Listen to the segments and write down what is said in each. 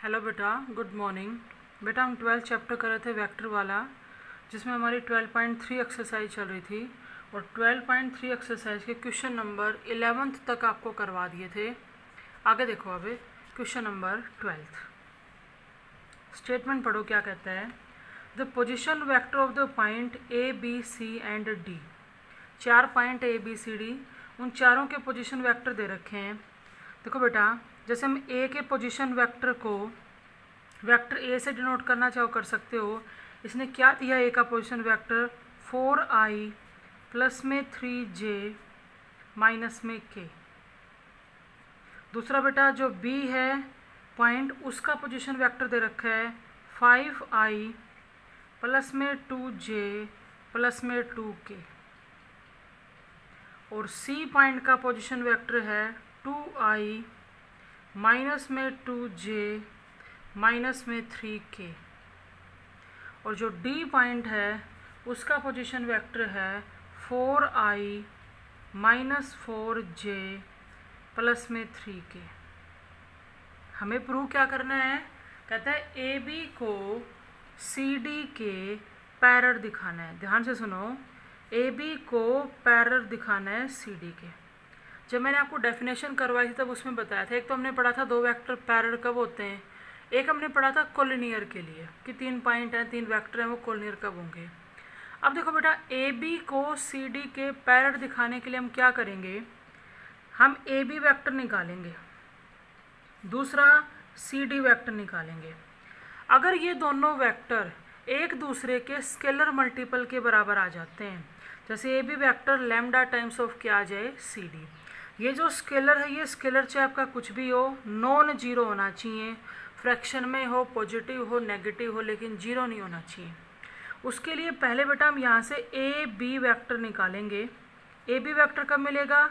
Hello बेटा, good morning. बेटा हम 12 चैप्टर कर रहे थे वेक्टर वाला, जिसमें हमारी 12.3 एक्सरसाइज चल रही थी और 12.3 एक्सरसाइज के क्वेश्चन नंबर 11th तक आपको करवा दिए थे। आगे देखो, अब क्वेश्चन नंबर 12। स्टेटमेंट पढ़ो क्या कहता है। The position vector of the point A B C and D. 4 point A B C D, उन चारों के पोजीशन वेक्टर दे रखे हैं। देखो बेटा, जैसे हम ए के पोजीशन वेक्टर को वेक्टर ए से डिनोट करना चाहो कर सकते हो। इसने क्या दिया, ए का पोजीशन वेक्टर 4i प्लस में 3j माइनस में k। दूसरा बेटा जो बी है पॉइंट, उसका पोजीशन वेक्टर दे रखा है 5i प्लस में 2j प्लस में 2k। और सी पॉइंट का पोजीशन वेक्टर है 2i माइनस में 2j माइनस में 3k। और जो डी पॉइंट है उसका पोजीशन वेक्टर है 4i माइनस 4j प्लस में 3k। हमें प्रूव क्या करना है, कहता है ए बी को सी डी के पैरेलल दिखाना है। ध्यान से सुनो, ए बी को पैरेलल दिखाना है सी डी के। जब मैंने आपको डेफिनेशन करवाई थी तब उसमें बताया था, एक तो हमने पढ़ा था दो वेक्टर पैरेलल कब होते हैं, एक हमने पढ़ा था कोलिनियर के लिए कि 3 पॉइंट हैं, 3 वेक्टर हैं, वो कोलिनियर कब होंगे। अब देखो बेटा, ए बी को सी डी के पैरेलल दिखाने के लिए हम क्या करेंगे, हम ए बी वेक्टर निकालेंगे, दूसरा सी डी वेक्टर निकालेंगे। अगर ये दोनों वेक्टर एक दूसरे के स्केलर मल्टीपल के बराबर आ जाते हैं, जैसे A B vector lambda times of क्या आ जाए सी डी। ये जो स्केलर है, ये स्केलर चाहे आपका कुछ भी हो, नॉन जीरो होना चाहिए, फ्रैक्शन में हो, पॉजिटिव हो, नेगेटिव हो, लेकिन जीरो नहीं होना चाहिए। उसके लिए पहले बेटा हम यहाँ से ए बी वेक्टर निकालेंगे। ए बी वेक्टर कब मिलेगा,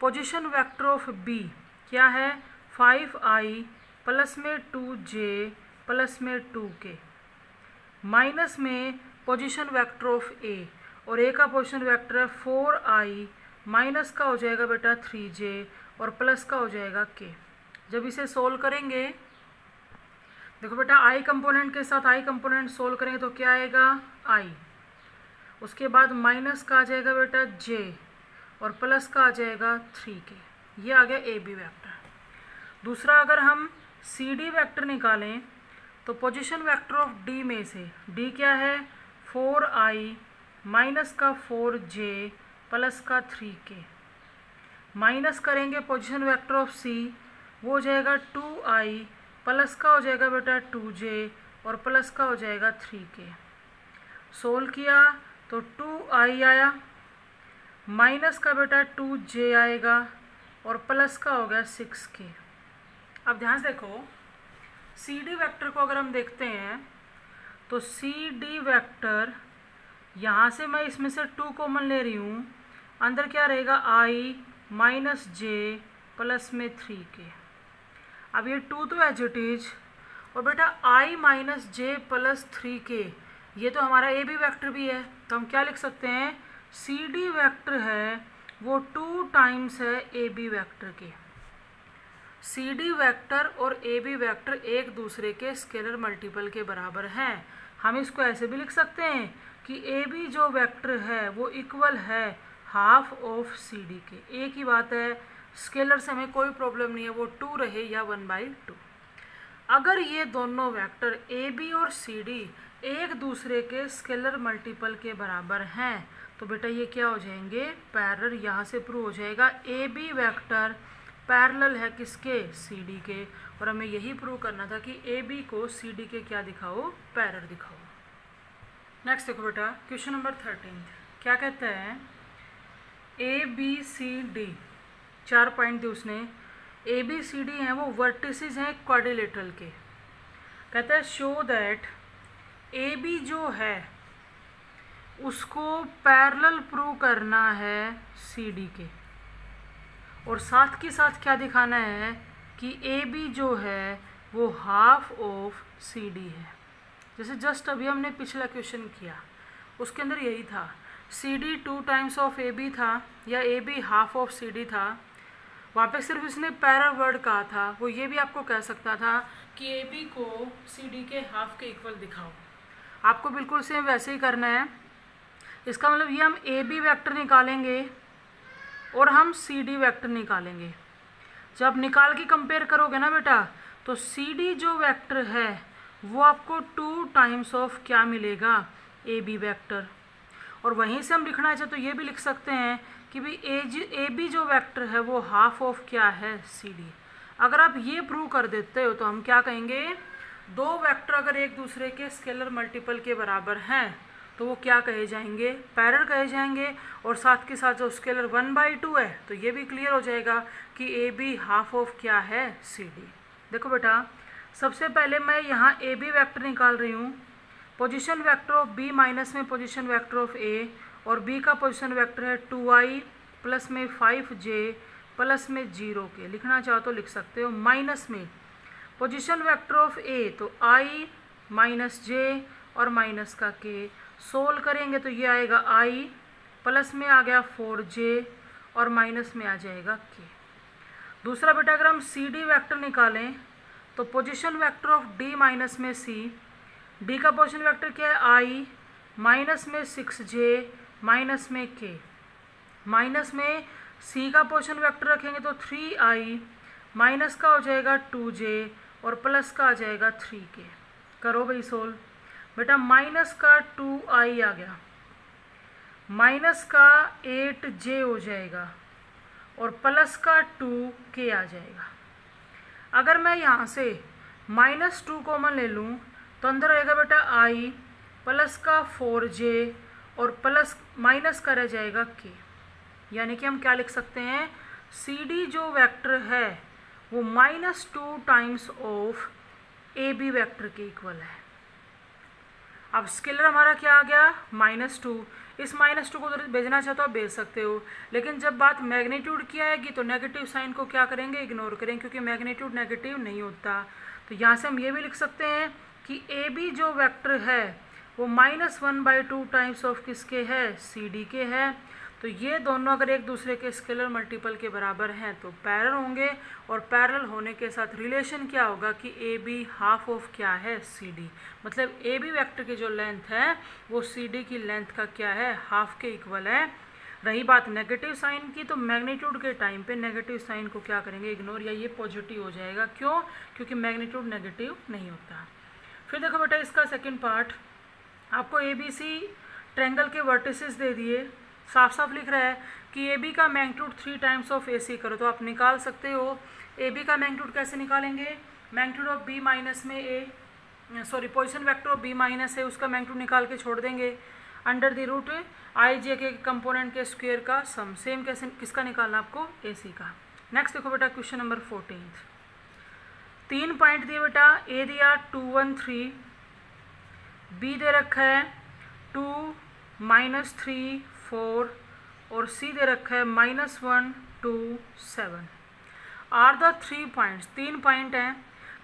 पोजीशन वेक्टर ऑफ बी क्या है 5i प्लस में 2j प्लस में 2k माइनस में पोजीशन वेक्टर ऑफ ए, और ए का पोजीशन वेक्टर है 4i माइनस का हो जाएगा बेटा 3j और प्लस का हो जाएगा k। जब इसे सोल्व करेंगे, देखो बेटा i कंपोनेंट के साथ i कंपोनेंट सोल्व करेंगे तो क्या आएगा i, उसके बाद माइनस का आ जाएगा बेटा j और प्लस का आ जाएगा 3k। ये आ गया ए बी वेक्टर। दूसरा अगर हम सी डी वेक्टर निकालें तो पोजीशन वेक्टर ऑफ डी में से डी क्या है 4i माइनस का 4j प्लस का 3k माइनस करेंगे पोजीशन वेक्टर ऑफ सी, वो हो जाएगा 2i प्लस का हो जाएगा बेटा 2j और प्लस का हो जाएगा 3k। सोल्व किया तो 2i आया, माइनस का बेटा 2j आएगा और प्लस का हो गया 6k। अब ध्यान से देखो, सी डी वेक्टर को अगर हम देखते हैं तो सी डी वेक्टर यहाँ से मैं इसमें से 2 कॉमन ले रही हूँ, अंदर क्या रहेगा i माइनस j प्लस में 3k। अब ये 2 तो एज इट इज, और बेटा i minus j plus 3k ये तो हमारा ए बी वेक्टर भी है, तो हम क्या लिख सकते हैं, सी डी वेक्टर है वो 2 टाइम्स है ए बी वेक्टर के। सी डी वेक्टर और ए बी वेक्टर एक दूसरे के स्केलर मल्टीपल के बराबर हैं। हम इसको ऐसे भी लिख सकते हैं कि ए बी जो वेक्टर है वो इक्वल है हाफ ऑफ सी डी के। एक ही बात है, स्केलर से हमें कोई प्रॉब्लम नहीं है, वो 2 रहे या 1/2। अगर ये दोनों वेक्टर ए बी और सी डी एक दूसरे के स्केलर मल्टीपल के बराबर हैं तो बेटा ये क्या हो जाएंगे, पैरेलल। यहाँ से प्रूव हो जाएगा ए बी वेक्टर पैरेलल है किसके, सी डी के। और हमें यही प्रूव करना था कि ए बी को सी डी के क्या दिखाओ, पैरेलल दिखाओ। नेक्स्ट देखो बेटा, क्वेश्चन नंबर 13 क्या कहता है, A B C D 4 point दिए उसने, ए बी सी डी हैं वो वर्टिसेस हैं क्वाड्रिलेटरल के। कहता है शो दैट ए बी जो है उसको पैरेलल प्रूव करना है सी डी के, और साथ के साथ क्या दिखाना है कि ए बी जो है वो हाफ ऑफ सी डी है। जैसे जस्ट अभी हमने पिछला क्वेश्चन किया उसके अंदर यही था, C D 2 times of A B था या A B half of C D था। वहाँ पे सिर्फ इसने पैरेलल वर्ड कहा था, वो ये भी आपको कह सकता था कि ए बी को सी डी के हाफ के इक्वल दिखाओ। आपको बिल्कुल सेम वैसे ही करना है। इसका मतलब ये हम ए बी वैक्टर निकालेंगे और हम सी डी वैक्टर निकालेंगे। जब निकाल के कंपेयर करोगे ना बेटा, तो सी डी जो वैक्टर है वो आपको 2 टाइम्स ऑफ क्या मिलेगा, ए बी वैक्टर। और वहीं से हम लिखना चाहे तो ये भी लिख सकते हैं कि भाई ए बी जो वेक्टर है वो हाफ ऑफ क्या है, सी डी। अगर आप ये प्रूव कर देते हो तो हम क्या कहेंगे, दो वेक्टर अगर एक दूसरे के स्केलर मल्टीपल के बराबर हैं तो वो क्या कहे जाएंगे, पैरेलल कहे जाएंगे। और साथ के साथ जो स्केलर 1/2 है तो ये भी क्लियर हो जाएगा कि ए बी हाफ ऑफ क्या है, सी डी। देखो बेटा, सबसे पहले मैं यहाँ ए बी वैक्टर निकाल रही हूँ। Position vector of B minus में पोजीशन वेक्टर ऑफ ए, और बी का पोजीशन वेक्टर है 2i प्लस में 5j प्लस में 0 के। लिखना चाहो तो लिख सकते हो। माइनस में पोजीशन वेक्टर ऑफ ए तो i माइनस j और माइनस का k। सोल्व करेंगे तो ये आएगा i, प्लस में आ गया 4j और माइनस में आ जाएगा k। दूसरा बेटा, अगर हम सी डी वैक्टर निकालें तो position vector of d minus में c, d का पोजीशन वेक्टर क्या है i, माइनस में 6j माइनस में k। माइनस में c का पोजीशन वेक्टर रखेंगे तो 3i, माइनस का हो जाएगा 2j और प्लस का आ जाएगा 3k। करो भाई सोल्व। बेटा, माइनस का 2i आ गया, माइनस का 8j हो जाएगा और प्लस का 2k आ जाएगा। अगर मैं यहाँ से -2 कॉमन ले लूँ तो अंदर आएगा बेटा i प्लस का 4j और प्लस माइनस का रह जाएगा k। यानी कि हम क्या लिख सकते हैं, सी डी जो वेक्टर है वो -2 times of A B vector के इक्वल है। अब स्केलर हमारा क्या आ गया, -2। इस -2 को भेजना चाहो तो आप भेज सकते हो, लेकिन जब बात मैग्नीट्यूड की आएगी तो नेगेटिव साइन को क्या करेंगे, इग्नोर करेंगे, क्योंकि मैग्नीट्यूड नेगेटिव नहीं होता। तो यहाँ से हम ये भी लिख सकते हैं कि ए बी जो वेक्टर है वो -1/2 टाइम्स ऑफ किसके है, सी डी के है। तो ये दोनों अगर एक दूसरे के स्केलर मल्टीपल के बराबर हैं तो पैरेलल होंगे, और पैरेलल होने के साथ रिलेशन क्या होगा कि ए बी हाफ ऑफ क्या है, सी डी। मतलब ए बी वैक्टर की जो लेंथ है वो सी डी की लेंथ का क्या है, हाफ के इक्वल है। रही बात नेगेटिव साइन की, तो मैग्नीट्यूड के टाइम पे नेगेटिव साइन को क्या करेंगे, इग्नोर, या ये पॉजिटिव हो जाएगा। क्यों, क्योंकि मैग्नीट्यूड नेगेटिव नहीं होता। फिर देखो बेटा, इसका सेकेंड पार्ट, आपको ए बी सी ट्रायंगल के वर्टिसेस दे दिए। साफ साफ लिख रहा है कि ए बी का मैग्नीट्यूड 3 टाइम्स ऑफ ए सी करो, तो आप निकाल सकते हो। ए बी का मैग्नीट्यूड कैसे निकालेंगे, मैग्नीट्यूड ऑफ बी माइनस में A, sorry position vector of B minus है उसका मैग्नीट्यूड निकाल के छोड़ देंगे, under the root I J के कंपोनेंट के स्क्वायर का सम। सेम कैसे किसका निकालना आपको, ए सी का। नेक्स्ट देखो बेटा, क्वेश्चन नंबर 14। 3 पॉइंट दिए बेटा, ए दिया 2 1 3, बी दे रखा है 2 -3 4 और सी दे रखा है -1 2 7। आर द 3 पॉइंट्स, 3 पॉइंट हैं।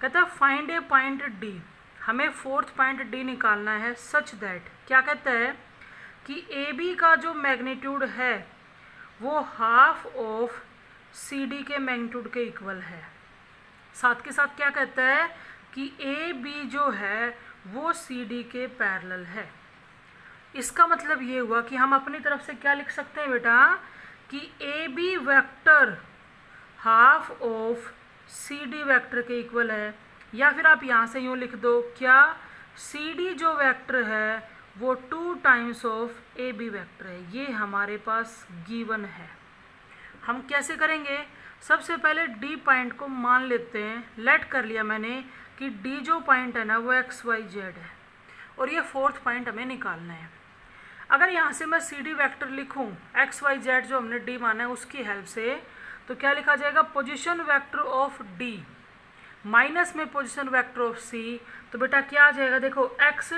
कहता है फाइंड ए पॉइंट डी, हमें 4th पॉइंट डी निकालना है सच दैट, क्या कहता है कि ए बी का जो मैग्नीट्यूड है वो हाफ ऑफ सी डी के मैग्नीट्यूड के इक्वल है। साथ के साथ क्या कहता है कि ए बी जो है वो सी डी के पैरेलल है। इसका मतलब ये हुआ कि हम अपनी तरफ से क्या लिख सकते हैं बेटा, कि A B vector half of C D vector के इक्वल है। या फिर आप यहाँ से यूँ लिख दो, क्या सी डी जो वैक्टर है वो 2 times of A B vector है। ये हमारे पास गिवन है। हम कैसे करेंगे, सबसे पहले डी पॉइंट को मान लेते हैं, लेट कर लिया मैंने कि डी जो पॉइंट है ना वो एक्स वाई जेड है, और ये 4th पॉइंट हमें निकालना है। अगर यहाँ से मैं सी डी वैक्टर लिखूँ एक्स वाई जेड जो हमने डी माना है उसकी हेल्प से, तो क्या लिखा जाएगा, position vector of D minus में पोजीशन वेक्टर ऑफ सी। तो बेटा क्या आ जाएगा, देखो x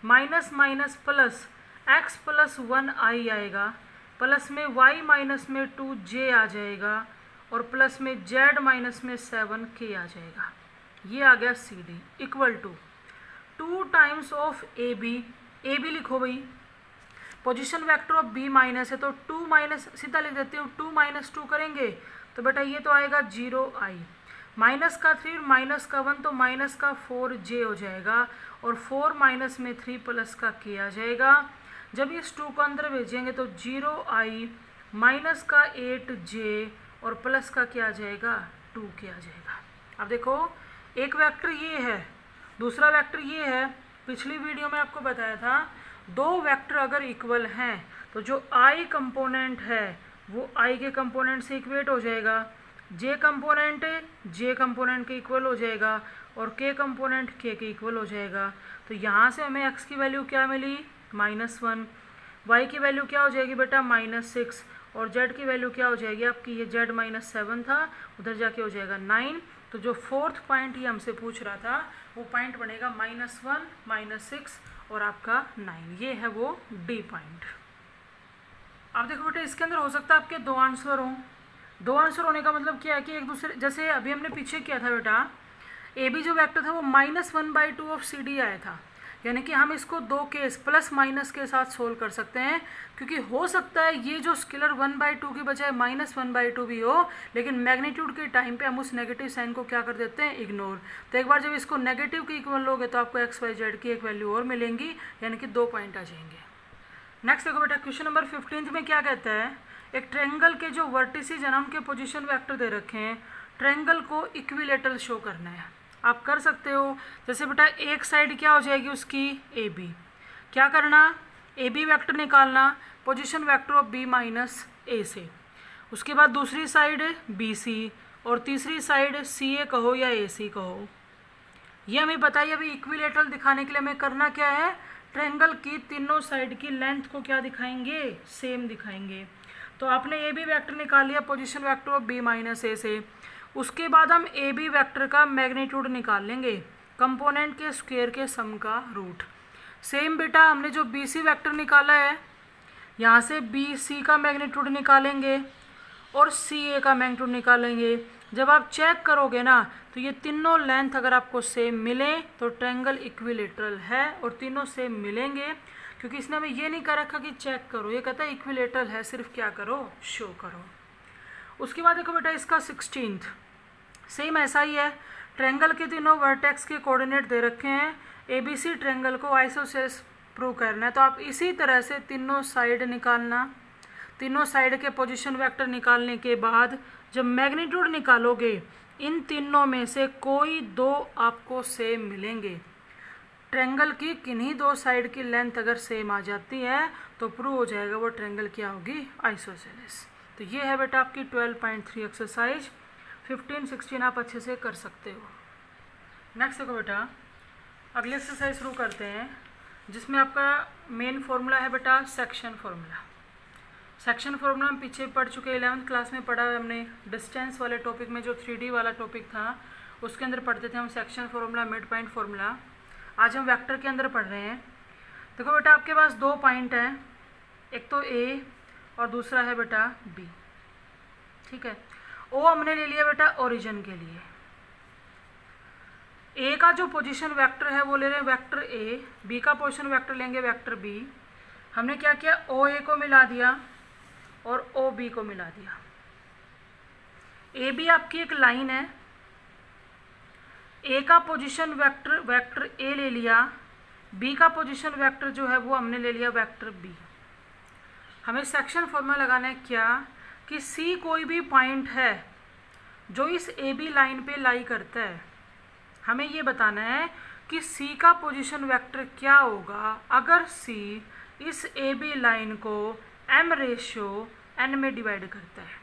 minus minus plus x plus 1i आएगा, प्लस में y माइनस में 2j आ जाएगा, और प्लस में z माइनस में 7k आ जाएगा। ये आ गया C D equal to 2 times of A B लिखो भाई। Position vector of B minus है तो 2 माइनस, सीधा लिख देते हो, 2 - 2 करेंगे तो बेटा ये तो आएगा 0i, माइनस का 3 माइनस का 1 तो माइनस का 4j हो जाएगा, और 4 माइनस में 3 प्लस का k आ जाएगा। जब इस 2 को अंदर भेजेंगे तो 0i माइनस का 8j और प्लस का क्या आ जाएगा 2k आ जाएगा। अब देखो एक वेक्टर ये है, दूसरा वेक्टर ये है। पिछली वीडियो में आपको बताया था दो वेक्टर अगर इक्वल हैं तो जो i कंपोनेंट है वो i के कंपोनेंट से इक्वेट हो जाएगा, j कंपोनेंट j कंपोनेंट के इक्वल हो जाएगा, और k कंपोनेंट k के इक्वल हो जाएगा। तो यहाँ से हमें x की वैल्यू क्या मिली -1, y की वैल्यू क्या हो जाएगी बेटा -6, और z की वैल्यू क्या हो जाएगी आपकी, ये z -7 था, उधर जाके हो जाएगा 9। तो जो फोर्थ पॉइंट ये हमसे पूछ रहा था वो पॉइंट बनेगा -1 -6 और आपका 9, ये है वो डी पॉइंट। अब देखो बेटा इसके अंदर हो सकता है आपके दो आंसर हों। दो आंसर होने का मतलब क्या है कि एक दूसरे, जैसे अभी हमने पीछे किया था बेटा, ए बी जो वेक्टर था वो -1/2 ऑफ सी डी आया था, यानी कि हम इसको दो केस प्लस माइनस के साथ सोल्व कर सकते हैं, क्योंकि हो सकता है ये जो स्केलर 1/2 की बजाय -1/2 भी हो, लेकिन मैग्नीट्यूड के टाइम पे हम उस नेगेटिव साइन को क्या कर देते हैं, इग्नोर। तो एक बार जब इसको नेगेटिव के इक्वल लोगे तो आपको एक्स वाई जेड की एक वैल्यू और मिलेंगी, यानी कि 2 पॉइंट आ जाएंगे। नेक्स्ट देखो बेटा क्वेश्चन नंबर 15 में क्या कहता है, एक ट्रायंगल के जो वर्टिसेज हैं उनके पोजीशन वेक्टर दे रखे हैं, ट्रायंगल को इक्विलेटरल शो करना है। आप कर सकते हो, जैसे बेटा एक साइड क्या हो जाएगी उसकी ए बी, क्या करना ए बी वैक्टर निकालना position vector of B minus A से, उसके बाद दूसरी साइड बी सी, और तीसरी साइड सी ए कहो या ए सी कहो। ये हमें बताइए अभी इक्विलेटरल दिखाने के लिए हमें करना क्या है, ट्रायंगल की तीनों साइड की लेंथ को क्या दिखाएंगे, सेम दिखाएंगे। तो आपने ए बी वैक्टर निकाल लिया position vector of B minus A से, उसके बाद हम ए बी वैक्टर का मैग्नीट्यूड निकाल लेंगे, कंपोनेंट के स्क्वायर के सम का रूट। सेम बेटा हमने जो बी सी वैक्टर निकाला है यहाँ से बी सी का मैग्नीट्यूड निकालेंगे और सी ए का मैग्नीट्यूड निकालेंगे। जब आप चेक करोगे ना तो ये तीनों लेंथ अगर आपको सेम मिले तो ट्रायंगल इक्विलेटरल है, और तीनों सेम मिलेंगे, क्योंकि इसने हमें ये नहीं कर रखा कि चेक करो, ये कहता है इक्विलेटरल है, सिर्फ क्या करो, शो करो। उसके बाद देखो बेटा इसका 16th सेम ऐसा ही है, ट्रायंगल के तीनों वर्टेक्स के कोऑर्डिनेट दे रखे हैं, एबीसी ट्रायंगल को आइसोसेलेस प्रूव करना है। तो आप इसी तरह से तीनों साइड निकालना, तीनों साइड के पोजीशन वेक्टर निकालने के बाद जब मैग्नीट्यूड निकालोगे इन तीनों में से कोई दो आपको सेम मिलेंगे। ट्रायंगल की किन्हीं दो साइड की लेंथ अगर सेम आ जाती है तो प्रूव हो जाएगा वो ट्रायंगल क्या होगी, आइसोसेलेस। तो ये है बेटा आपकी 12.3 एक्सरसाइज। 15, 16 आप अच्छे से कर सकते हो। नेक्स्ट देखो बेटा अगली एक्सरसाइज शुरू करते हैं, जिसमें आपका मेन फॉर्मूला है बेटा सेक्शन फार्मूला। सेक्शन फार्मूला हम पीछे पढ़ चुके हैं, 11th क्लास में पढ़ा है हमने। डिस्टेंस वाले टॉपिक में जो 3D वाला टॉपिक था उसके अंदर पढ़ते थे हम section formula, mid point formula. आज हम वेक्टर के अंदर पढ़ रहे हैं। देखो बेटा आपके पास 2 पॉइंट हैं, एक तो ए और दूसरा है बेटा बी, ठीक है। ओ हमने ले लिया बेटा ओरिजिन के लिए। ए का जो पोजीशन वेक्टर है वो ले रहे हैं वेक्टर ए, बी का पोजीशन वेक्टर लेंगे वेक्टर बी। हमने क्या किया, ओ ए को मिला दिया और ओ बी को मिला दिया। ए बी आपकी एक लाइन है, ए का पोजीशन वेक्टर वेक्टर ए ले लिया, बी का पोजीशन वेक्टर जो है वो हमने ले लिया वेक्टर बी। हमें सेक्शन फॉर्मूला लगाना है क्या, कि सी कोई भी पॉइंट है जो इस ए बी लाइन पे लाई करता है। हमें ये बताना है कि सी का पोजीशन वेक्टर क्या होगा अगर सी इस ए बी लाइन को m/n में डिवाइड करता है।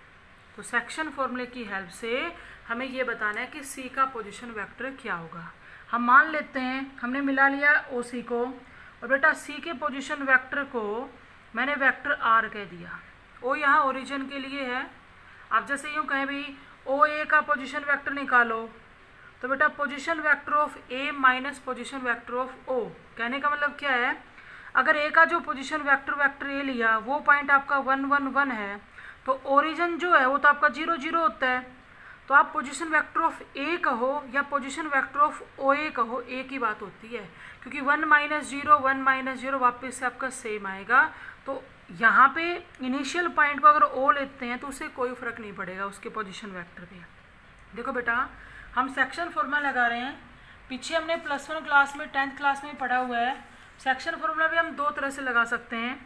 तो सेक्शन फॉर्मूले की हेल्प से हमें ये बताना है कि सी का पोजीशन वेक्टर क्या होगा। हम मान लेते हैं हमने मिला लिया ओ सी को, और बेटा सी के पोजीशन वेक्टर को मैंने वेक्टर आर कह दिया। ओ यहाँ ओरिजिन के लिए है। आप जैसे यूँ कहें भी ओ ए का पोजीशन वेक्टर निकालो, तो बेटा position vector of A minus position vector of O, कहने का मतलब क्या है, अगर ए का जो पोजीशन वेक्टर ए लिया वो पॉइंट आपका 1 1 1 है, तो ओरिजिन जो है वो तो आपका 0 0 होता है। तो आप पोजीशन वेक्टर ऑफ ए कहो या पोजीशन वेक्टर ऑफ ओ ए कहो, एक ही बात होती है, क्योंकि 1 - 0 1 - 0 वापस से आपका सेम आएगा। तो यहाँ पे इनिशियल पॉइंट को अगर ओ लेते हैं तो उससे कोई फ़र्क नहीं पड़ेगा उसके पोजीशन वेक्टर पे। देखो बेटा, हम सेक्शन फॉर्मूला लगा रहे हैं, पीछे हमने +1 क्लास में 10th क्लास में पढ़ा हुआ है। सेक्शन फॉर्मूला भी हम दो तरह से लगा सकते हैं।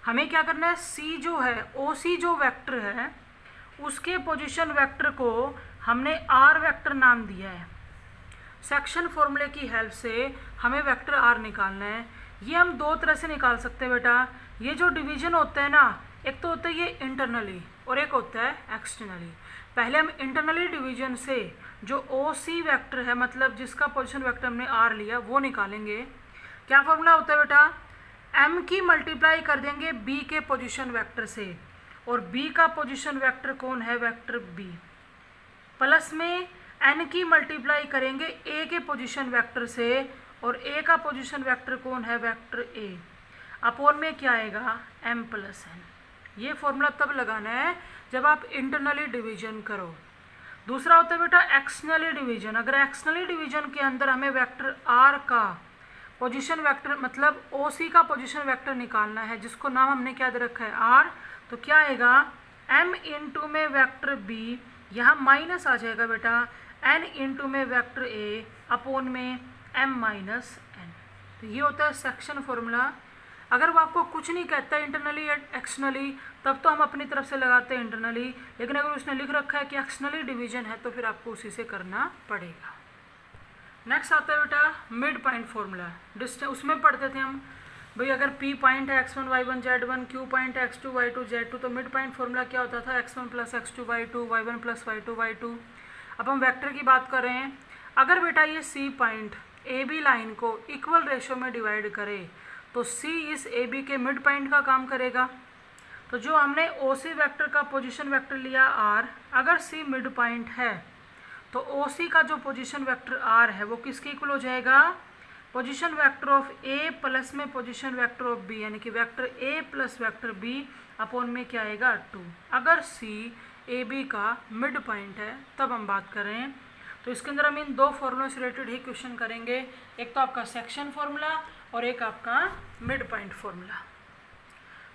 हमें क्या करना है, सी जो है ओ सी जो वेक्टर है उसके पोजीशन वेक्टर को हमने आर वेक्टर नाम दिया है। सेक्शन फॉर्मूले की हेल्प से हमें वेक्टर आर निकालना है। ये हम दो तरह से निकाल सकते हैं बेटा। ये जो डिवीजन होता है ना, एक तो होता है ये इंटरनली और एक होता है एक्सटर्नली। पहले हम इंटरनली डिवीजन से जो ओ सी वेक्टर है, मतलब जिसका पोजीशन वेक्टर हमने आर लिया, वो निकालेंगे। क्या फॉर्मूला होता है बेटा, एम की मल्टीप्लाई कर देंगे बी के पोजीशन वेक्टर से, और बी का पोजीशन वेक्टर कौन है, वेक्टर बी, प्लस में एन की मल्टीप्लाई करेंगे ए के पोजीशन वेक्टर से, और ए का पोजीशन वेक्टर कौन है, वेक्टर ए, अपॉन में क्या आएगा, एम प्लस एन। ये फॉर्मूला तब लगाना है जब आप इंटरनली डिवीजन करो। दूसरा होता है बेटा एक्सटर्नली डिवीजन। अगर एक्सटर्नली डिवीजन के अंदर हमें वेक्टर आर का पोजीशन वेक्टर, मतलब ओ सी का पोजीशन वेक्टर निकालना है, जिसको नाम हमने क्या दे रखा है, आर, तो क्या आएगा, m इंटू में वेक्टर b, यहाँ माइनस आ जाएगा बेटा, n इंटू में वेक्टर a, अपॉन में m माइनस n। तो ये होता है सेक्शन फॉर्मूला। अगर वो आपको कुछ नहीं कहता इंटरनली एक्सटर्नली, तब तो हम अपनी तरफ से लगाते हैं इंटरनली, लेकिन अगर उसने लिख रखा है कि एक्सटर्नली डिवीजन है तो फिर आपको उसी से करना पड़ेगा। नेक्स्ट आता है बेटा मिड पॉइंट फॉर्मूला। डिस्टेंस उसमें पढ़ते थे हम भाई, अगर P पॉइंट है x1 y1 z1, Q point है x2 y2 z2, तो मिड पॉइंट फॉर्मूला क्या होता था, x1 + x2 y2 y1 + y2 y2। अब हम वेक्टर की बात कर रहे हैं। अगर बेटा ये C पॉइंट AB लाइन को इक्वल रेशो में डिवाइड करे तो C इस AB के मिड पॉइंट का काम करेगा। तो जो हमने OC वेक्टर का पोजीशन वेक्टर लिया R, अगर C मिड पॉइंट है तो OC का जो पोजीशन वेक्टर R है वो किसके इक्वल हो जाएगा, position vector of A plus में पोजीशन वेक्टर ऑफ B, यानी कि vector A plus vector B upon में क्या आएगा, 2। अगर C AB का मिड पॉइंट है तब हम बात कर रहे हैं। तो इसके अंदर हम इन दो फॉर्मूला से रिलेटेड ही क्वेश्चन करेंगे, एक तो आपका सेक्शन फॉर्मूला और एक आपका मिड पॉइंट फॉर्मूला।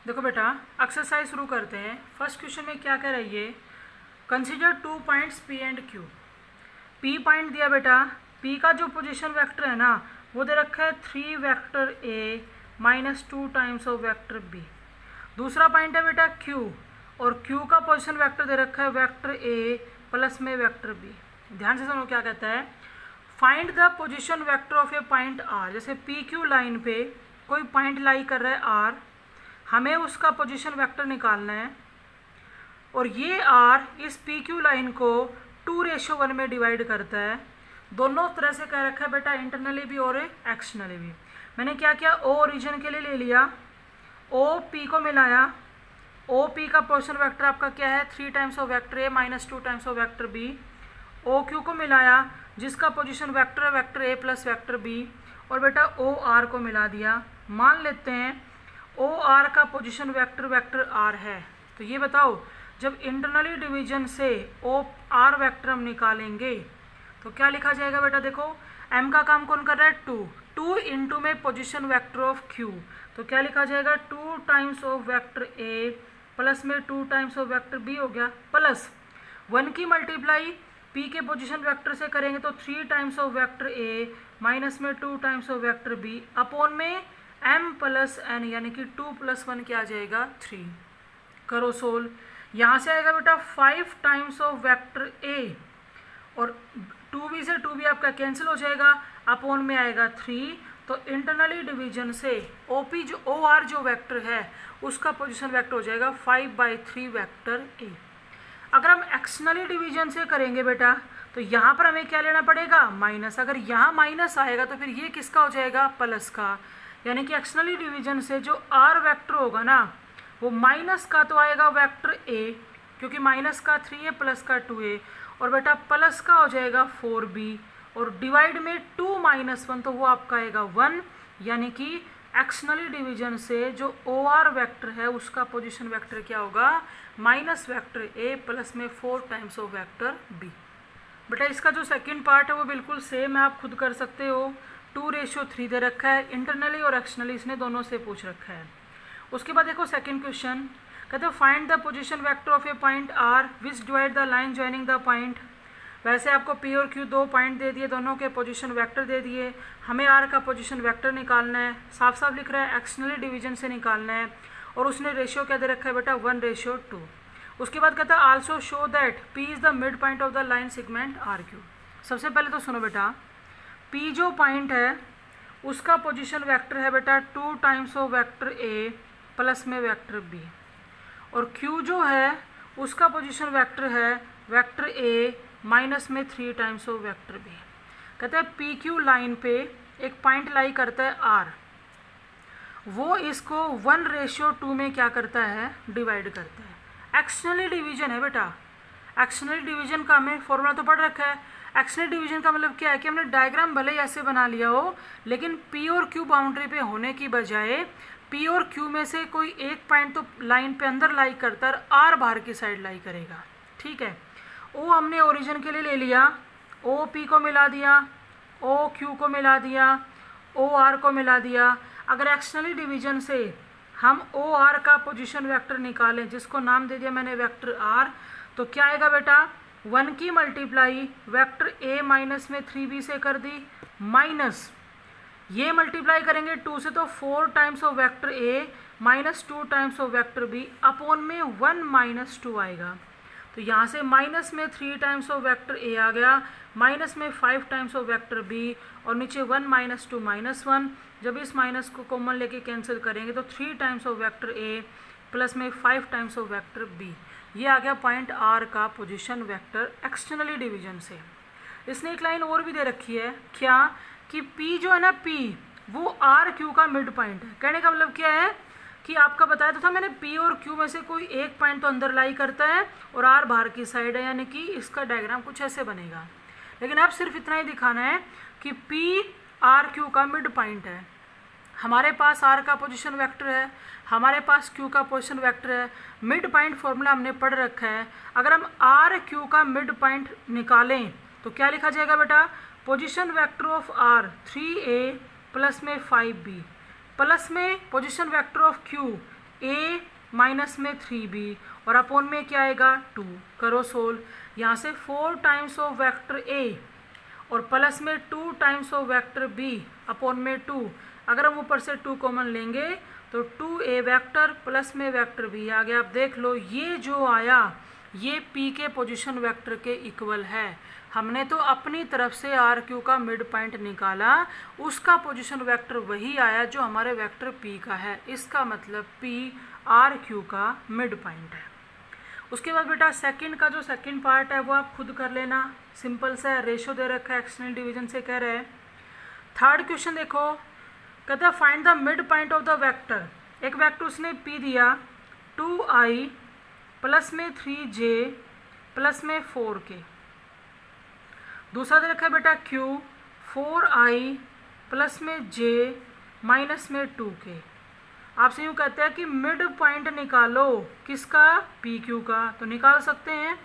देखो बेटा, एक्सरसाइज शुरू करते हैं। फर्स्ट क्वेश्चन में क्या कह रही है, consider 2 points P and Q। P point दिया बेटा, P का जो पोजीशन वेक्टर है ना वो दे रखा है 3 vector A - 2 times of vector B। दूसरा पॉइंट है बेटा Q, और Q का पोजीशन वेक्टर दे रखा है वेक्टर A प्लस में वेक्टर B। ध्यान से सुनो क्या कहता है, find the position vector of a point R। जैसे PQ लाइन पे कोई पॉइंट लाई कर रहा है R, हमें उसका पोजीशन वेक्टर निकालना है, और ये R इस PQ लाइन को 2:1 में डिवाइड करता है। दोनों तरह से कह रखा है बेटा, इंटरनली भी और एक्सटर्नली भी। मैंने क्या किया, O ओरिजिन के लिए ले लिया, OP को मिलाया, OP का पोजीशन वेक्टर आपका क्या है, 3 times of vector A - 2 times of vector B। OQ को मिलाया, जिसका पोजीशन वेक्टर है vector A plus vector B, और बेटा OR को मिला दिया। मान लेते हैं OR का पोजीशन वेक्टर वेक्टर R है। तो ये बताओ, जब इंटरनली डिवीजन से OR वेक्टर हम निकालेंगे तो क्या लिखा जाएगा बेटा, देखो M का काम कौन कर रहा है, 2 इंटू में पोजीशन वेक्टर ऑफ Q, तो क्या लिखा जाएगा, 2 times of vector A plus में 2 टाइम्स ऑफ वेक्टर B हो गया, प्लस 1 की मल्टीप्लाई P के पोजीशन वेक्टर से करेंगे तो 3 times of vector A minus में 2 times of vector B upon में M प्लस N, यानी कि 2 + 1 क्या आ जाएगा, 3। करो सोल्व। यहाँ से आएगा बेटा 5 टाइम्स ऑफ वेक्टर A, और 2b से 2b आपका कैंसिल हो जाएगा, अपॉन में आएगा 3। तो इंटरनली डिवीजन से OP जो OR जो वेक्टर है उसका पोजीशन वेक्टर हो जाएगा 5/3 वेक्टर A। अगर हम एक्सटर्नली डिवीजन से करेंगे बेटा तो यहाँ पर हमें क्या लेना पड़ेगा, माइनस। अगर यहाँ माइनस आएगा तो फिर ये किसका हो जाएगा, प्लस का। यानी कि एक्सटर्नली डिवीजन से जो R वेक्टर होगा ना वो माइनस का तो आएगा वेक्टर A, क्योंकि माइनस का 3A प्लस का 2A, और बेटा प्लस का हो जाएगा 4B, और डिवाइड में 2 - 1 तो वो आपका आएगा 1। यानी कि एक्सटर्नली डिवीजन से जो OR वेक्टर है उसका पोजीशन वेक्टर क्या होगा, माइनस वेक्टर A प्लस में 4 टाइम्स ऑफ वेक्टर B। बेटा इसका जो सेकंड पार्ट है वो बिल्कुल सेम है, आप खुद कर सकते हो। 2:3 दे रखा है, इंटरनली और एक्सटर्नली इसने दोनों से पूछ रखा है। उसके बाद देखो सेकंड क्वेश्चन, कहते हैं find the position vector of a point R which divide the line joining the point. वैसे आपको पी और क्यू दो पॉइंट दे दिए, दोनों के पोजीशन वेक्टर दे दिए, हमें आर का पोजीशन वेक्टर निकालना है। साफ साफ लिख रहा है एक्सटर्नली डिवीजन से निकालना है, और उसने रेशियो क्या दे रखा है बेटा 1:2। उसके बाद कहता है also show that P is the mid point of the line segment R Q. सबसे पहले तो सुनो बेटा, पी जो पॉइंट है उसका पोजीशन वेक्टर है बेटा 2 times of vector A plus में वेक्टर बी, और क्यू जो है उसका पोजीशन वेक्टर है वेक्टर ए माइनस में 3 टाइम्स ऑफ वेक्टर बी। कहते हैं पी क्यू लाइन पे एक पॉइंट लाई करता है आर, वो इसको 1:2 में क्या करता है डिवाइड करता है। एक्सटर्नली डिवीजन है बेटा, एक्सटर्नली डिवीजन का हमें फॉर्मूला तो पढ़ रखा है। एक्सटर्नल डिवीजन का मतलब क्या है कि हमने डायग्राम भले ही ऐसे बना लिया हो, लेकिन पी और क्यू बाउंड्री पे होने की बजाय पी और क्यू में से कोई एक पॉइंट तो लाइन पे अंदर लाई करता है, आर बाहर की साइड लाई करेगा। ठीक है, ओ हमने ओरिजिन के लिए ले लिया, ओ पी को मिला दिया, ओ क्यू को मिला दिया, ओ आर को मिला दिया। अगर एक्सटर्नली डिवीजन से हम ओ आर का पोजीशन वेक्टर निकालें, जिसको नाम दे दिया मैंने वेक्टर आर, तो क्या आएगा बेटा 1 की मल्टीप्लाई वेक्टर ए माइनस में 3b से कर दी, माइनस ये मल्टीप्लाई करेंगे 2 से तो 4 times of vector A minus 2 times of vector B upon में 1 - 2 आएगा। तो यहाँ से माइनस में 3 टाइम्स ऑफ वेक्टर ए आ गया, माइनस में 5 टाइम्स ऑफ वेक्टर बी, और नीचे 1 - 2 -1। जब इस माइनस को कॉमन लेके कैंसिल करेंगे तो 3 times of vector A plus में 5 टाइम्स ऑफ वेक्टर बी। ये आ गया पॉइंट आर का पोजीशन वेक्टर एक्सटर्नली डिवीजन से। इसने एक लाइन और भी दे रखी है, क्या कि पी जो है ना, पी वो आर क्यू का मिड पॉइंट है। कहने का मतलब क्या है कि आपका बताया तो था मैंने, पी और क्यू में से कोई एक पॉइंट तो अंदर लाई करता है और आर बाहर की साइड है, यानी कि इसका डायग्राम कुछ ऐसे बनेगा। लेकिन अब सिर्फ इतना ही दिखाना है कि पी आर क्यू का मिड पॉइंट है। हमारे पास आर का पोजीशन वेक्टर है, हमारे पास क्यू का पोजीशन वेक्टर है, मिड पॉइंट फॉर्मूला हमने पढ़ रखा है। अगर हम आर क्यू का मिड पॉइंट निकालें तो क्या लिखा जाएगा बेटा, position vector of R 3a plus में 5b प्लस में position vector of Q a minus में 3b, और अपॉन में क्या आएगा 2। करो सोल्व, यहाँ से 4 टाइम्स ऑफ वेक्टर a और प्लस में 2 times of vector b upon में 2। अगर हम ऊपर से 2 कॉमन लेंगे तो 2a वेक्टर प्लस में वेक्टर b आ गया। अब देख लो ये जो आया ये p के पोजीशन वेक्टर के इक्वल है। हमने तो अपनी तरफ से आर क्यू का मिड पॉइंट निकाला, उसका पोजीशन वेक्टर वही आया जो हमारे वेक्टर p का है। इसका मतलब p आर क्यू का मिड पॉइंट है। उसके बाद बेटा सेकंड का जो सेकंड पार्ट है वो आप खुद कर लेना, सिंपल सा रेशो दे रखा है, एक्सटर्नल डिवीजन से कह रहे हैं। थर्ड क्वेश्चन देखो, कहता है find the mid point of the vector. एक वेक्टर उसने p दिया 2i प्लस में 3j प्लस में 4k। दूसरा दे रखा है बेटा q 4i प्लस में j माइनस में 2k। आपसे यूँ कहते हैं कि मिड पॉइंट निकालो, किसका, पी क्यू का। तो निकाल सकते हैं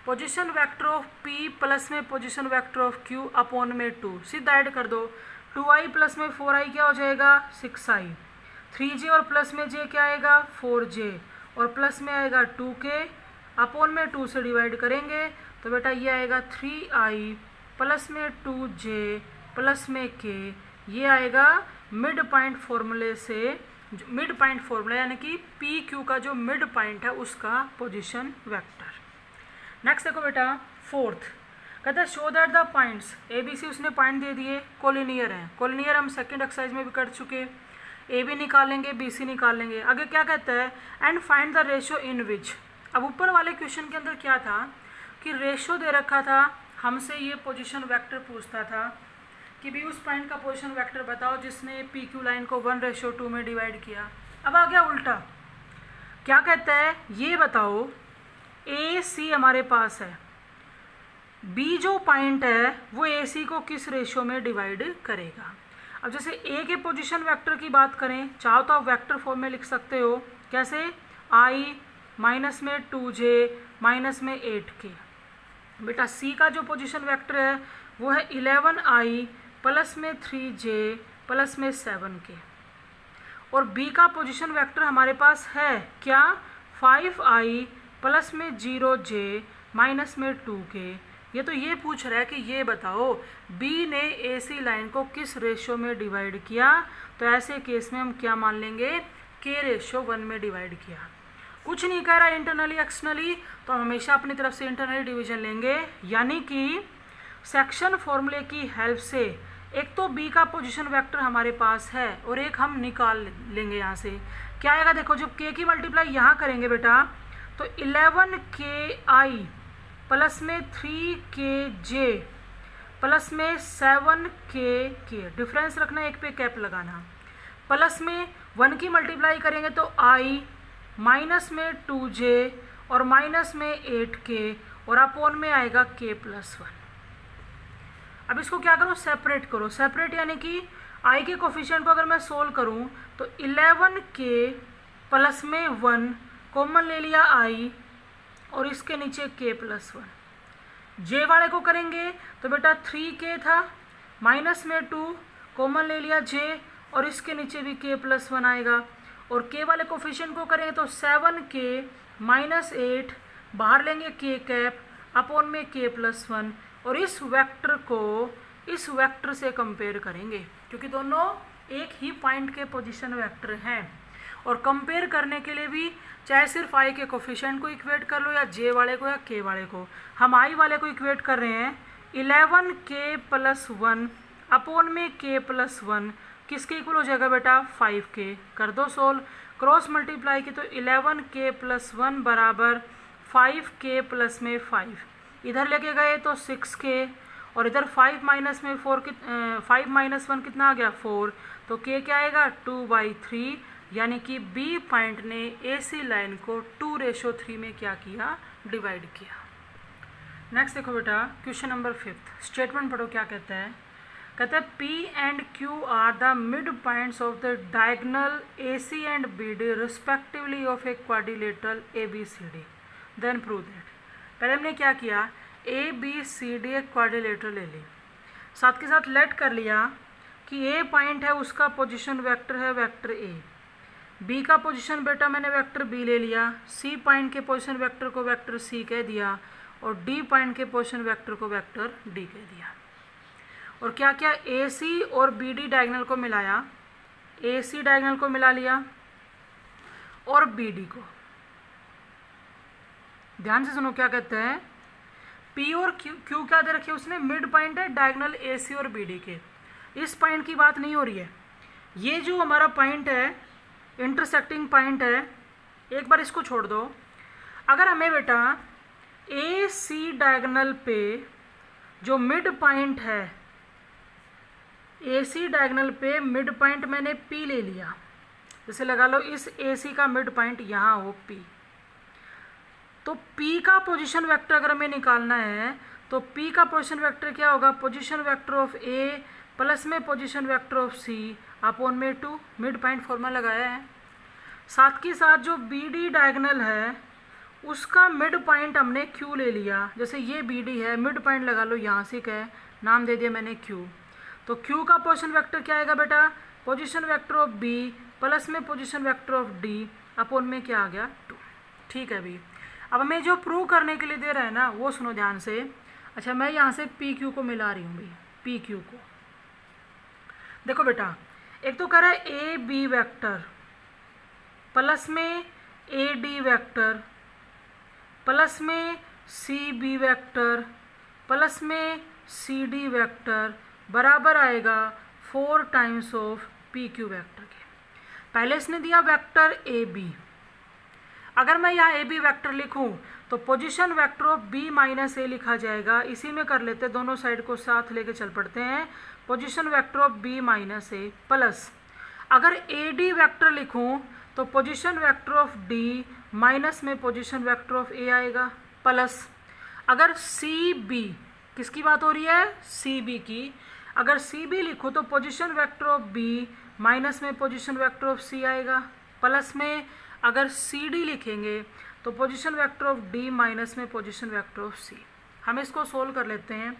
position vector of p plus में position vector of q upon में 2, सीधा ऐड कर दो। 2i प्लस में 4i क्या हो जाएगा 6i, 3j और प्लस में j क्या आएगा 4j, और प्लस में आएगा 2k, अपॉन में 2 से डिवाइड करेंगे तो बेटा ये आएगा 3i प्लस में 2j प्लस में k। ये आएगा मिड पॉइंट फॉर्मूले से, मिड पॉइंट फॉर्मूला यानी कि पी क्यू का जो मिड पॉइंट है उसका पोजीशन वेक्टर। नेक्स्ट देखो बेटा फोर्थ, कहता है show that the points A B C, उसने पॉइंट दे दिए कोलिनियर हैं। कोलिनियर हम सेकंड एक्सरसाइज में भी कर चुके, ए बी निकालेंगे बी सी निकालेंगे। आगे क्या कहता है, एंड फाइंड द रेशो इन विच। अब ऊपर वाले क्वेश्चन के अंदर क्या था कि रेशो दे रखा था, हमसे ये पोजीशन वेक्टर पूछता था कि भी उस पॉइंट का पोजीशन वेक्टर बताओ जिसने पी क्यू लाइन को 1:2 में डिवाइड किया। अब आ गया उल्टा, क्या कहता है ये बताओ ए सी हमारे पास है, बी जो पॉइंट है वो ए सी को किस रेशो में डिवाइड करेगा। अब जैसे ए के पोजीशन वेक्टर की बात करें, चाहो तो आप वेक्टर फॉर्म में लिख सकते हो, कैसे, आई माइनस में 2j माइनस में 8k। बेटा सी का जो पोजीशन वेक्टर है वो है 11i प्लस में 3j प्लस में 7k, और बी का पोजीशन वेक्टर हमारे पास है क्या 5i प्लस में 0j माइनस में 2k। ये तो ये पूछ रहा है कि ये बताओ बी ने AC लाइन को किस रेशियो में डिवाइड किया, तो ऐसे केस में हम क्या मान लेंगे k रेशियो 1 में डिवाइड किया। कुछ नहीं कह रहा इंटरनली एक्सटर्नली, तो हम हमेशा अपनी तरफ से इंटरनली डिवीजन लेंगे, यानी कि सेक्शन फॉर्मूले की हेल्प से एक तो बी का पोजीशन वेक्टर हमारे पास है और एक हम निकाल लेंगे यहाँ से। क्या आएगा देखो, जब k की मल्टीप्लाई यहाँ करेंगे बेटा तो 11ki प्लस में 3kj प्लस में 7k, डिफरेंस रखना, एक पे कैप लगाना, प्लस में 1 की मल्टीप्लाई करेंगे तो i माइनस में 2j और माइनस में 8k और अपॉन में आएगा k प्लस 1। अब इसको क्या करो, सेपरेट करो। सेपरेट यानी कि i के कोफिशिएंट को अगर मैं सोल्व करूं तो 11k प्लस में 1 कॉमन ले लिया i और इसके नीचे k प्लस 1। j वाले को करेंगे तो बेटा 3k था, माइनस में 2 कॉमन ले लिया j और इसके नीचे भी k प्लस 1 आएगा, और k वाले कोफिशिएंट को करेंगे तो 7k माइनस 8 बाहर लेंगे k कैप अपॉन में k प्लस 1, और इस वेक्टर को इस वेक्टर से कंपेयर करेंगे क्योंकि दोनों एक ही पॉइंट के पोजीशन वेक्टर हैं। और कंपेयर करने के लिए भी चाहे सिर्फ i के कोफिशिएंट को इक्वेट कर लो या j वाले को या k वाले को, हम i वाले को इक्वेट कर रहे हैं 11k प्लस 1 अपॉन में k प्लस 1, किसके इक्वल हो जाएगा बेटा 5k। कर दो सोल्व, क्रॉस मल्टीप्लाई की तो 11k प्लस 1 बराबर 5k प्लस में 5, इधर लेके गए तो 6k और इधर 5 माइनस में 5 माइनस 1 कितना आ गया 4, तो k क्या आएगा 2/3, यानी कि बी पॉइंट ने AC लाइन को 2:3 में क्या किया, डिवाइड किया। नेक्स्ट देखो बेटा क्वेश्चन नंबर 5, स्टेटमेंट पढ़ो क्या कहता है। कहता है P and Q are the mid points of the diagonal AC and BD respectively of a quadrilateral ABCD, then prove that. पहले हमने क्या किया, ABCD एक क्वाड्रिलेटरल ले ली, साथ के साथ लेट कर लिया कि A पॉइंट है उसका पोजीशन वेक्टर है वेक्टर A, B का पोजीशन बेटा मैंने वेक्टर B ले लिया, C पॉइंट के पोजीशन वेक्टर को वेक्टर C कह दिया और D पॉइंट के पोजीशन वेक्टर को वेक्टर D कह दिया। और क्या क्या AC और BD डायगोनल को मिलाया, AC डायगोनल को मिला लिया और BD को। ध्यान से सुनो क्या कहते हैं, P और Q क्या दे रखे उसने, मिड पॉइंट है डायगोनल AC और BD के। इस पॉइंट की बात नहीं हो रही है, ये जो हमारा पॉइंट है इंटरसेक्टिंग पॉइंट है, एक बार इसको छोड़ दो। अगर हमें बेटा AC डायगोनल पे जो मिड पॉइंट है, AC डायगोनल पे मिड पॉइंट मैंने P ले लिया, जैसे लगा लो इस AC का मिड पॉइंट यहाँ हो P, तो P का पोजीशन वेक्टर अगर हमें निकालना है तो P का पोजीशन वेक्टर क्या होगा, position vector of A plus में position vector of C upon में 2, मिड पॉइंट फॉर्मूला लगाया है। साथ के साथ जो BD डायगोनल है उसका मिड पॉइंट हमने Q ले लिया, जैसे ये BD है, मिड पॉइंट लगा लो यहाँ से क्या है, नाम दे दिया मैंने Q, तो Q का पोजीशन वेक्टर क्या आएगा बेटा, position vector of B plus में position vector of D upon में क्या आ गया 2। ठीक है अभी, अब हमें जो प्रूव करने के लिए दे रहा है ना वो सुनो ध्यान से। अच्छा मैं यहाँ से PQ को मिला रही हूँ भाई, PQ को देखो बेटा, एक तो कह रहा है AB वेक्टर प्लस में AD वेक्टर प्लस में CB वेक्टर प्लस में CD वेक्टर बराबर आएगा 4 टाइम्स ऑफ PQ वेक्टर के। पहले इसने दिया वेक्टर AB, अगर मैं यहाँ AB वेक्टर लिखूँ तो position vector of B minus A लिखा जाएगा, इसी में कर लेते, दोनों साइड को साथ लेके चल पड़ते हैं, position vector of B minus A plus अगर AD वेक्टर लिखूँ तो position vector of D minus में पोजीशन वेक्टर ऑफ A आएगा, प्लस अगर CB, किसकी बात हो रही है CB की, अगर CB लिखो तो position vector of B minus में पोजीशन वेक्टर ऑफ C आएगा, प्लस में अगर CD लिखेंगे तो position vector of D minus में पोजीशन वेक्टर ऑफ C। हम इसको सोल्व कर लेते हैं।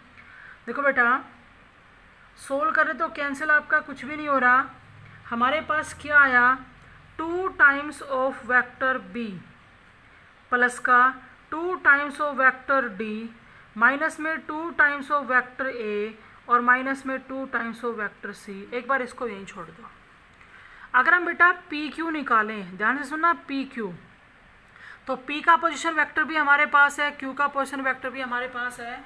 देखो बेटा, सोल्व कर रहे तो कैंसिल आपका कुछ भी नहीं हो रहा। हमारे पास क्या आया, 2 times of vector B plus का 2 times of vector D, minus में 2 टाइम्स ऑफ वेक्टर ए और माइनस में 2 टाइम्स ऑफ वेक्टर सी। एक बार इसको यहीं छोड़ दो। अगर हम बेटा पी क्यू निकालें, ध्यान से सुनना, पी क्यू, तो पी का पोजीशन वेक्टर भी हमारे पास है, क्यू का पोजीशन वेक्टर भी हमारे पास है।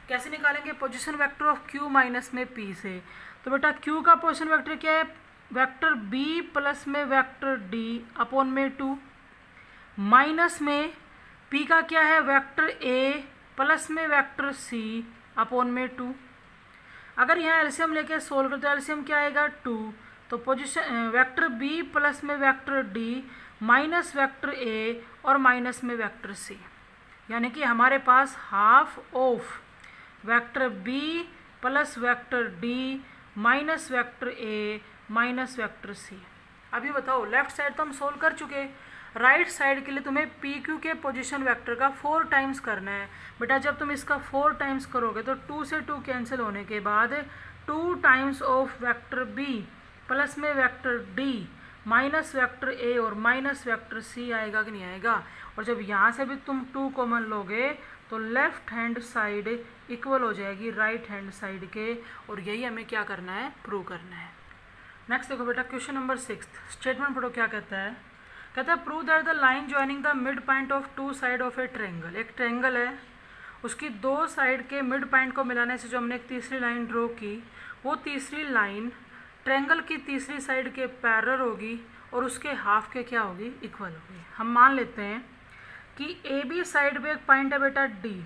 कैसे निकालेंगे, position vector of Q minus में पी से। तो बेटा क्यू का पोजीशन वेक्टर क्या है, वेक्टर बी प्लस में वेक्टर डी अपॉन में 2, माइनस में पी का क्या है, वेक्टर ए प्लस में वेक्टर सी अपॉन में 2। अगर यहाँ एलसीएम लेके सोल्व करते तो एलसीएम क्या आएगा, 2। तो पोजीशन वेक्टर बी प्लस में vector D minus vector A और माइनस में वेक्टर सी, यानी कि हमारे पास half of vector B plus vector D minus vector A minus vector C. अभी बताओ, लेफ्ट साइड तो हम सोल्व कर चुके, राइट साइड के लिए तुम्हें पी क्यू के पोजीशन वेक्टर का 4 टाइम्स करना है। बेटा जब तुम इसका 4 टाइम्स करोगे तो 2 से 2 कैंसिल होने के बाद 2 times of vector B plus में vector D minus vector A और माइनस वेक्टर सी आएगा कि नहीं आएगा। और जब यहाँ से भी तुम 2 कॉमन लोगे तो लेफ्ट हैंड साइड इक्वल हो जाएगी राइट हैंड साइड के, और यही हमें क्या करना है, प्रूव करना है। नेक्स्ट देखो बेटा, क्वेश्चन नंबर 6, स्टेटमेंट पढ़ो क्या कहता है। कहता है prove that the line joining the mid point of 2 side of A triangle. एक ट्रायंगल है, उसकी 2 साइड के मिड पॉइंट को मिलाने से जो हमने एक तीसरी लाइन ड्रॉ की, वो तीसरी लाइन ट्रायंगल की तीसरी साइड के पैरेलल होगी और उसके हाफ के क्या होगी, इक्वल होगी। हम मान लेते हैं कि ए बी साइड पे एक पॉइंट है बेटा डी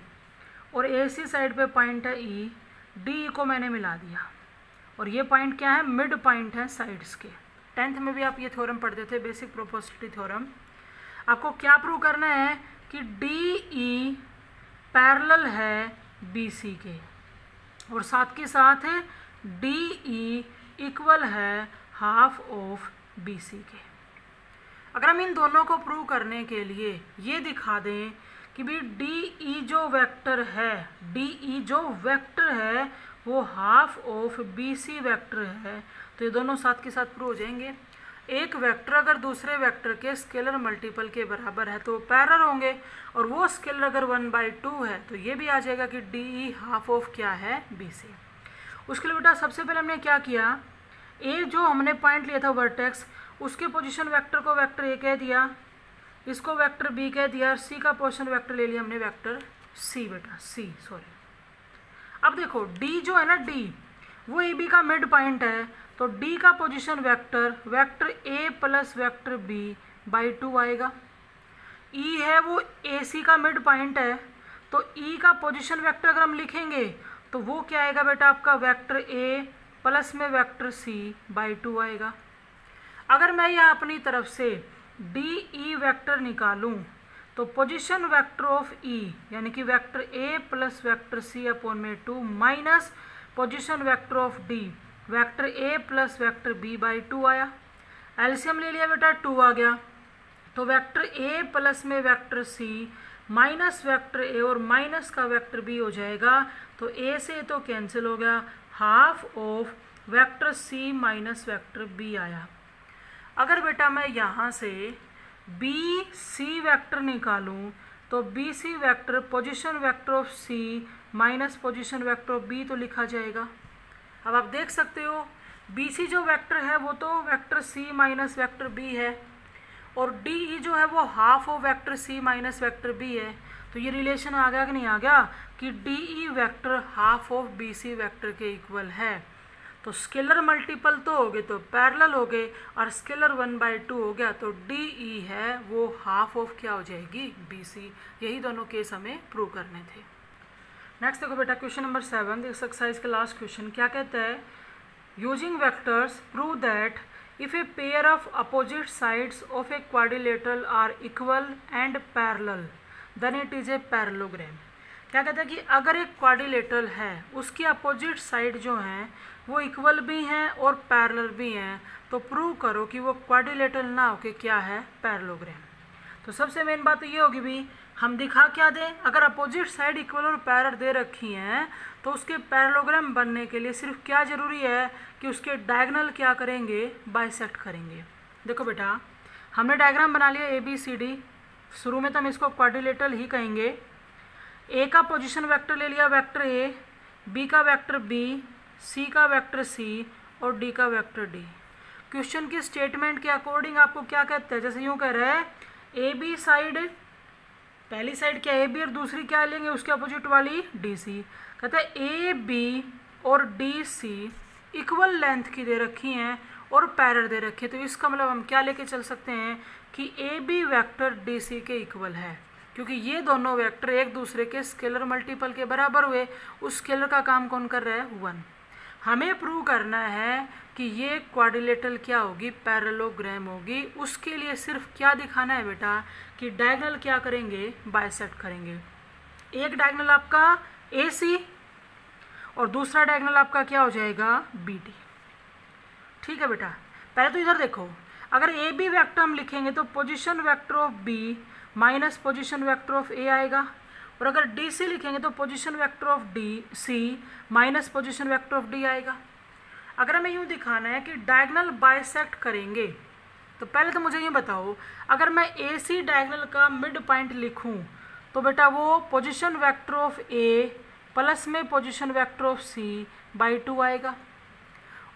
और ए सी साइड पे पॉइंट है ई। डी को मैंने मिला दिया और ये पॉइंट क्या है, मिड पॉइंट है साइड्स के। 10th में भी आप ये थ्योरम पढ़ते थे, बेसिक प्रोपोर्शनलिटी थ्योरम। आपको क्या प्रूव करना है कि डी ई पैरेलल है बी सी के, और साथ के साथ डी ई इक्वल है हाफ ऑफ बी सी के। अगर हम इन दोनों को प्रूव करने के लिए ये दिखा दें कि भी डी ई जो वेक्टर है, डी ई जो वेक्टर है वो half of B C vector है, तो ये दोनों साथ के साथ प्रूव हो जाएंगे। एक वेक्टर अगर दूसरे वेक्टर के स्केलर मल्टीपल के बराबर है तो पैरेलल होंगे, और वो स्केलर अगर 1/2 है तो ये भी आ जाएगा कि डी ई हाफ ऑफ क्या है, बी सी। उसके लिए बेटा सबसे पहले हमने क्या किया, ए जो हमने पॉइंट लिया था वर्टेक्स, उसके पोजीशन वेक्टर को वेक्टर ए कह दिया, इसको वेक्टर बी कह दिया, और सी का पोजीशन वेक्टर ले लिया हमने वेक्टर सी, बेटा सी सॉरी। अब देखो डी जो है ना, डी वो ए बी का मिड पॉइंट है, तो डी का position vector vector A plus vector B by 2 आएगा। ई है वो ए सी का मिड पॉइंट है, तो ई का पोजीशन वेक्टर अगर हम लिखेंगे तो वो क्या आएगा बेटा, आपका वेक्टर ए प्लस में वेक्टर सी बाई 2 आएगा। अगर मैं यहाँ अपनी तरफ से डी ई वेक्टर निकालूं तो पोजीशन वेक्टर ऑफ ई यानी कि vector A plus vector C upon में 2 minus position vector of D vector A plus vector B by 2 आया। एलसीएम ले लिया बेटा, 2 आ गया, तो वेक्टर ए प्लस में vector C minus vector A और माइनस का वेक्टर बी हो जाएगा, तो ए से तो कैंसिल हो गया, half of vector C minus vector B आया। अगर बेटा मैं यहाँ से बी सी वेक्टर निकालूं तो B C vector position vector of C minus position vector of B तो लिखा जाएगा। अब आप देख सकते हो बी सी जो वेक्टर है वो तो vector C minus vector B है, और डी ई जो है वो half of vector C minus vector B है। तो ये रिलेशन आ गया कि नहीं आ गया कि D E vector half of B C vector के इक्वल है। तो स्केलर मल्टीपल तो हो गए तो पैरेलल हो गए, और स्केलर 1/2 हो गया, तो डी ई है वो हाफ ऑफ क्या हो जाएगी, बी सी। यही दोनों केस हमें प्रूव करने थे। नेक्स्ट देखो बेटा, क्वेश्चन नंबर 7 इस एक्सरसाइज का लास्ट क्वेश्चन क्या कहता है, using vectors prove that if a pair of opposite sides of a quadrilateral are equal and parallel then it is a parallelogram। क्या कहता है कि अगर एक क्वाड्रिलेटरल है उसकी अपोजिट साइड जो हैं वो इक्वल भी हैं और पैरेलल भी हैं, तो प्रूव करो कि वो क्वाड्रिलेटरल ना होके क्या है, पैरेललोग्राम। तो सबसे मेन बात तो ये होगी भी हम दिखा क्या दें, अगर अपोजिट साइड इक्वल और पैरेलल दे रखी हैं तो उसके पैरेललोग्राम बनने के लिए सिर्फ क्या ज़रूरी है कि उसके डायगोनल क्या करेंगे, बाइसेक्ट करेंगे। देखो बेटा, हमने डायग्राम बना लिया ABCD। शुरू में तो हम इसको क्वाड्रिलेटरल ही कहेंगे। ए का पोजीशन वेक्टर ले लिया वेक्टर A, B का वेक्टर B, C का वेक्टर C और D का वेक्टर D। क्वेश्चन की स्टेटमेंट के अकॉर्डिंग आपको क्या कहते हैं, जैसे यूँ कह रहे हैं AB साइड, पहली साइड क्या AB और दूसरी क्या लेंगे उसके अपोजिट वाली DC। कहते हैं AB और DC इक्वल लेंथ की दे रखी हैं और पैरेलल दे रखी है, तो इसका मतलब हम क्या लेके चल सकते हैं कि AB वेक्टर DC के इक्वल है, क्योंकि ये दोनों वेक्टर एक दूसरे के स्केलर मल्टीपल के बराबर हुए। उस स्केलर का काम कौन कर रहा है, 1। हमें प्रूव करना है कि ये क्वाड्रिलेटरल क्या होगी, पैरेललोग्राम होगी। उसके लिए सिर्फ क्या दिखाना है बेटा कि डायगोनल क्या करेंगे, बाइसेक्ट करेंगे। एक डायगोनल आपका AC और दूसरा डायगोनल आपका क्या हो जाएगा, BD। ठीक है बेटा, पहले तो इधर देखो, अगर AB वेक्टर हम लिखेंगे तो position vector of B minus position vector of A आएगा, और अगर DC लिखेंगे तो position vector of C minus position vector of D आएगा। अगर हमें यूँ दिखाना है कि डायगोनल बाइसेक्ट करेंगे तो पहले तो मुझे ये बताओ, अगर मैं AC डायगोनल का मिड पॉइंट लिखूँ तो बेटा वो position vector of A plus में position vector of C by 2 आएगा।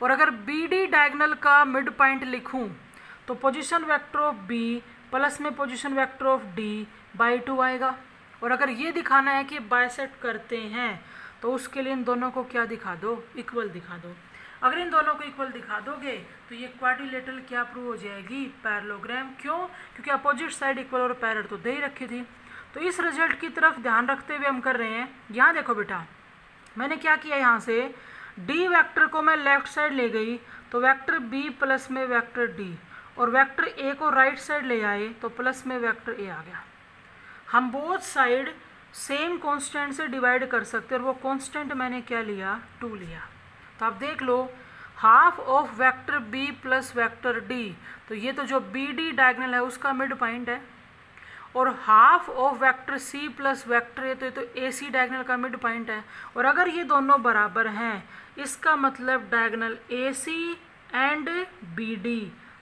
और अगर BD डायगोनल का मिड पॉइंट लिखूं तो position vector of B plus में position vector of D by 2 आएगा। और अगर ये दिखाना है कि बाइसेक्ट करते हैं तो उसके लिए इन दोनों को क्या दिखा दो, इक्वल दिखा दो। अगर इन दोनों को इक्वल दिखा दोगे तो ये क्वाड्रिलेटरल क्या प्रूव हो जाएगी, पैरेललोग्राम। क्यों, क्योंकि अपोजिट साइड इक्वल और पैरेलल तो दे ही रखी थी। तो इस रिजल्ट की तरफ ध्यान रखते हुए हम कर रहे हैं। यहाँ देखो बेटा, मैंने क्या किया, यहाँ से D वेक्टर को मैं लेफ्ट साइड ले गई तो वेक्टर B प्लस में वेक्टर D, और वेक्टर A को राइट साइड ले आए तो प्लस में वेक्टर A आ गया। हम बोथ साइड सेम कांस्टेंट से डिवाइड कर सकते हैं, और वो कांस्टेंट मैंने क्या लिया, 2 लिया। तो आप देख लो, half of vector B plus vector D, तो ये तो जो BD डायगोनल है उसका मिड पॉइंट है, और half of vector C plus vector A, तो ये तो AC डायगोनल का मिड पॉइंट है। और अगर ये दोनों बराबर हैं इसका मतलब डायगोनल AC एंड BD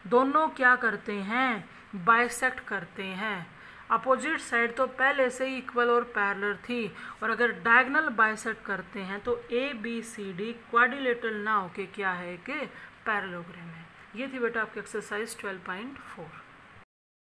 दोनों क्या करते हैं, बाइसेक्ट करते हैं। अपोजिट साइड तो पहले से ही इक्वल और पैरेलल थी, और अगर डायगोनल बाइसेक्ट करते हैं तो ABCD क्वाड्रिलेटरल ना होके क्या है कि पैरेललोग्राम है। ये थी बेटा आपकी एक्सरसाइज 12.4।